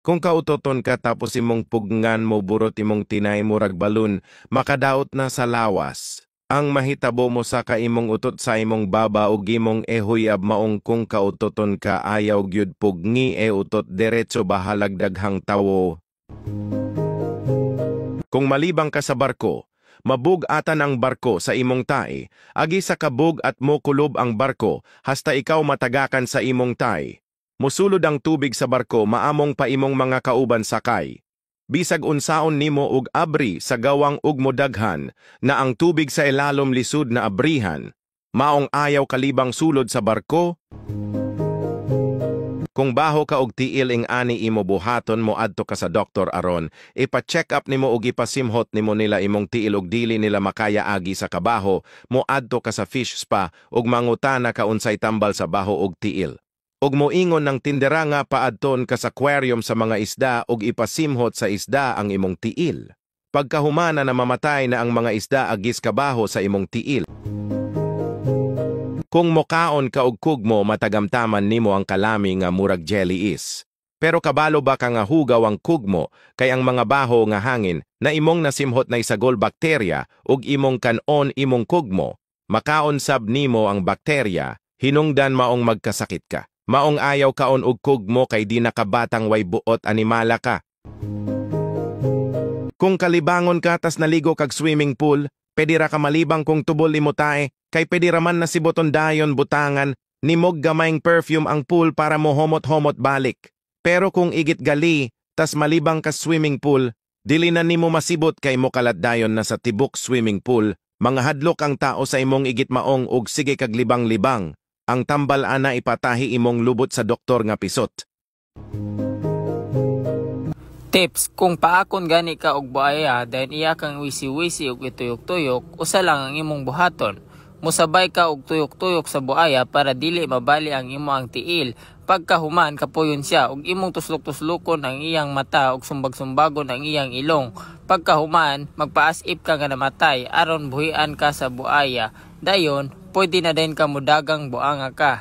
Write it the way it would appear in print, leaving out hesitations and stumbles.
Kung kautoton ka tapos imong pugngan mo burot imong tinay mo ragbalon, makadaot na sa lawas. Ang mahitabo mo sa kaimong utot sa imong baba ug imong ehuyab maong kung kautoton ka ayaw gyud pugni e utot diretso bahalag daghang tawo. Kung malibang ka sa barko, mabug-atan ang barko sa imong tae, agi sa kabug at mokulob ang barko, hasta ikaw matagakan sa imong tae. Musulod ang tubig sa barko maamong pa imong mga kauban sakay. Bisag unsaon nimo og abri sa gawang ug modaghan na ang tubig sa ilalom lisud na abrihan, maong ayaw kalibang sulod sa barko. Kung baho ka og tiil ing ani imo buhaton mo adto ka sa doktor aron ipa-check up nimo og ipasimhot nimo nila imong tiil og dili nila makaya agi sa kabaho, mo adto ka sa fish spa ug mangutana ka unsay tambal sa baho og tiil. Og moingon ng tindera nga paadton ka sa aquarium sa mga isda og ipasimhot sa isda ang imong tiil. Pagkahumana na mamatay na ang mga isda agis kabaho sa imong tiil. Kung mokaon ka og kugmo matagamtaman nimo ang kalami nga murag jelly is. Pero kabalo ba ka nga hugaw ang kugmo kay ang mga baho nga hangin na imong nasimhot na isagol bakterya ug imong kanon imong kugmo, makaon sab nimo ang bakterya, hinungdan maong magkasakit ka. Maong ayaw kaon og kugmo kay di nakabatang way buot animala ka. Kung kalibangon ka tas naligo kag swimming pool, pwede ra ka malibang kung tubol imo tae, kay pwede raman na si boton dayon butangan, nimog gamayng perfume ang pool para mo homot-homot balik. Pero kung igit gali, tas malibang ka swimming pool, dili na nimo masibot kay mo kalat dayon na sa tibok swimming pool, mga hadlok ang tao sa imong igit maong og sige kag libang-libang. Ang tambal ana ipatahi imong lubot sa doktor nga pisot. Tips: kung paakon gani ka og buaya, dahil iya kang wisi-wisi og ituyok-tuyok, usa lang ang imong buhaton. Musabay ka og tuyok-tuyok sa buaya para dili mabali ang imo ang tiil. Pagkahuman kapuyon siya og imong tuslok-tuslokon ang iyang mata ug sumbag-sumbagon ang iyang ilong. Pagkahuman, magpaas-ip ka nga namatay aron buhian ka sa buaya. Dayon, pwede na din ka mudagang buanga ka.